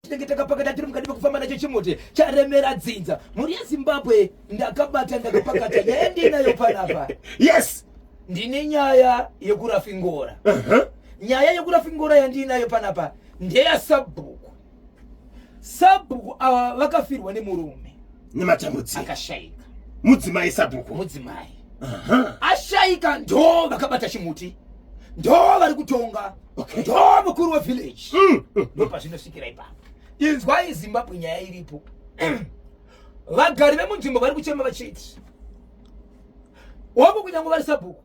tinenge takapakata tiri mukati mekufamba nacho chimoti charemera dzinza. Muri yeZimbabwe ndakabata ndakapakata nyaya ndinayo panapa. Yes. Ndine nyaya yekurafingora. Nyaya yekurafingora yandinayo panapa ndeyaSabhuku. Sabhuku ava vakafirwa nemurume nematambudziko akashayika. Mudzimai Sabhuku. Mudzimai ashayika ndo vakabata chimuti, ndo vari kutonga, ndo mukuru wevillage. Ndo pazvinosvikira ipapo. Inzwai Zimbabwe nyaya iripo. Vagari vemunzvimbo vari kuchema vachiti wavo kunyange vari Sabhuku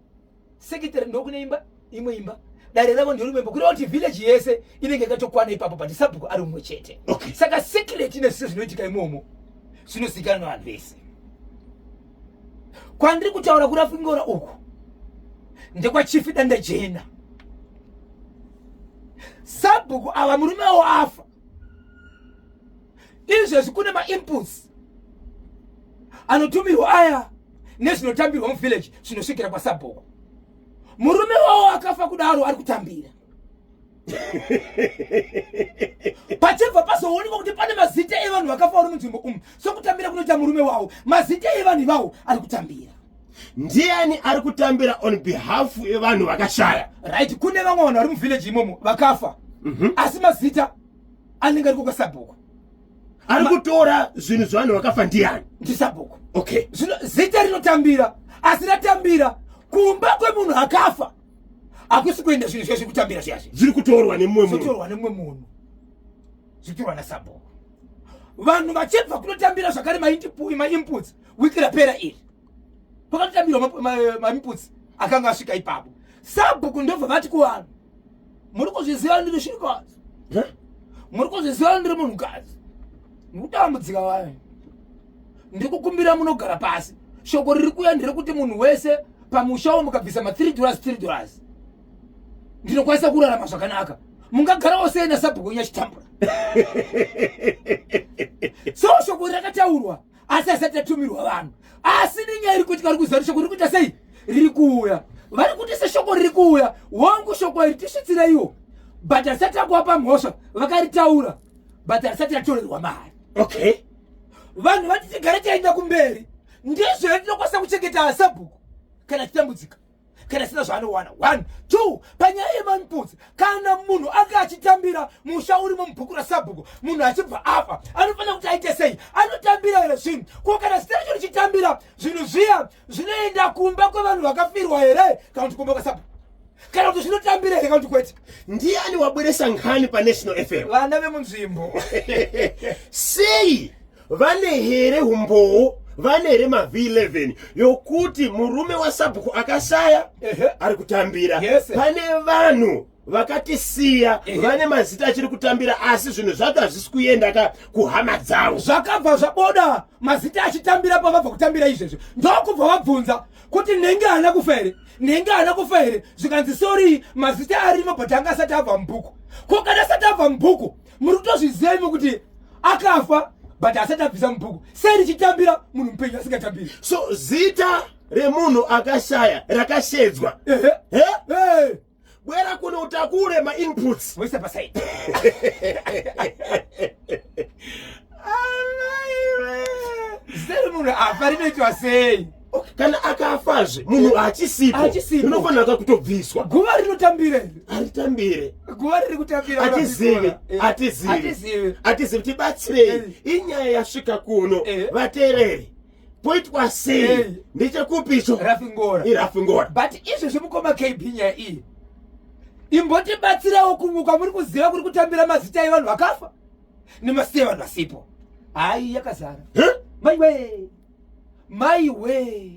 sekitari ndokune imba imwe imba dare ravo ndiri memba kureva kuti village yese inenge yakatokwana ipapo pati Sabhuku ari umwe chete. Saka secret nezvise zvinoitika imomo zvinozikanwa navanhu vese. Kwandiri kutaura kurafingora uku ndekwachifi danda jena. Sabhuku ava murume wavo afa. Izvezvi kune ma-inputs anotumirwa aya nezvinotambirwa muvillage zvinosvikira kwaSabhuku. Murume wavo akafa kudaro ari kutambira. Pachibva pazoonekwa kuti pane mazita evanhu vakafa vari munzvimbo umu, sokutambira kunoita murume wavo, mazita evanhu ivavo ari kutambira. Ndiani ari kutambira on behalf evanhu vakashaya? Right, kune vamwe vanhu vari muvillage imomo vakafa. Asi mazita anenge ari kwaSabhuku. Ari kutora zvinhu zvavanhu vakafa ndiani? NdiSabhuku. Okay. Zvino zita rinotambira, asi ratambira kumba kwemunhu akafa. Hakusi kuenda zvinhu zvese kutambira zvazvo. Zviri kutorwa nemumwe munhu. Zvitorwa nemumwe munhu. Zvitorwa naSabhuku. Vanhu vachibva kunotambira zvakare ma-inputs wiki rapera iri. Pakatambirwa ma-inputs akanga asvika ipapo. Sabhuku ndobva vati kuvanhu, muri kuzviziva ndiri shirikazi, muri kuzviziva ndiri munhukadzi, ndikutambudzika vanhu, ndiri kukumbira munogara pasi. Shoko riri kuya nderekuti munhu wese pamusha wavo mukabvisa $3 ndinokwanisa kurarama zvakanaka. Mungagarawo sei naSabhuku nyachitambura? So shoko rakataurwa asi asati atumirwa vanhu. Asi nenyaya iri kuti vari kuziva kuti shoko riri kuita sei riri kuuya. Vari kuti seshoko riri kuuya wangu shoko iri tisvitsira iwo, but asati akuwapa mhosva vakaritaura, but asati atorerwa mari. Okay. Vanhu vati tigare tienda kumberi, ndizvo tinokwanisa kuchengeta Sabhuku kana titambudzika, kana sina zvaanowana. 1 2 panyaya yemanputsi, kana munhu anga achitambira musha urimo mubhuku raSabhuku, munhu achibva afa anofanira kuti aite sei? Anotambira here zvinhu? Ko kana sitacho richitambira zvinhu zviya zvinoenda kumba kwevanhu vakafirwa here kana kuti kumba kwaSabhuku? Kana kuti zvinotambira here kana kuti kwete? Ndiani wabweresa nkhani paNational FM? Vana vemunzvimbo. Sei vane here umbowo, vane here maV11 yokuti murume waSabhuku akashaya ari kutambira. Pane vanhu vakatisiya vane mazita achiri kutambira, asi zvinhu zvacho hazvisi kuenda kuhama dzavo. Zvakabva zvaboda mazita achitambira pavabva kutambira izvezvo. Ndokubva vabvunza kuti nenge haana kufa here, nenge haana kufa here. Zvikanzi sorry mazita arimo but anga asati abva mubhuku. Ko kana asati abva mubhuku muri kutozviziva imi kuti akafa but asati abvisa mubhuku, sei richitambira munhu mupenyu asingatambiri? So zita remunhu akashaya rakashedzwa. Bwera kuno utakure ma-inputs. Moisa pasaidi. Zita munhu afa rinoitwa sei? Kana akafazve munhu achisipo unofanira kutobviswa. Guva rinotambira here? Aritambire. Guva riri kutambira atizivi tibatsirei. Inyaya yasvika kuno vateereri poitwa sei? Ndechekupicho Rafingora. But izvezvi mukoma KB nyaya iyi imbotibatsirawo kumuka. Muri kuziva kuri kutambira mazita evanhu vakafa nemazita evanhu vasipo. Hai yakazara. Maiwe.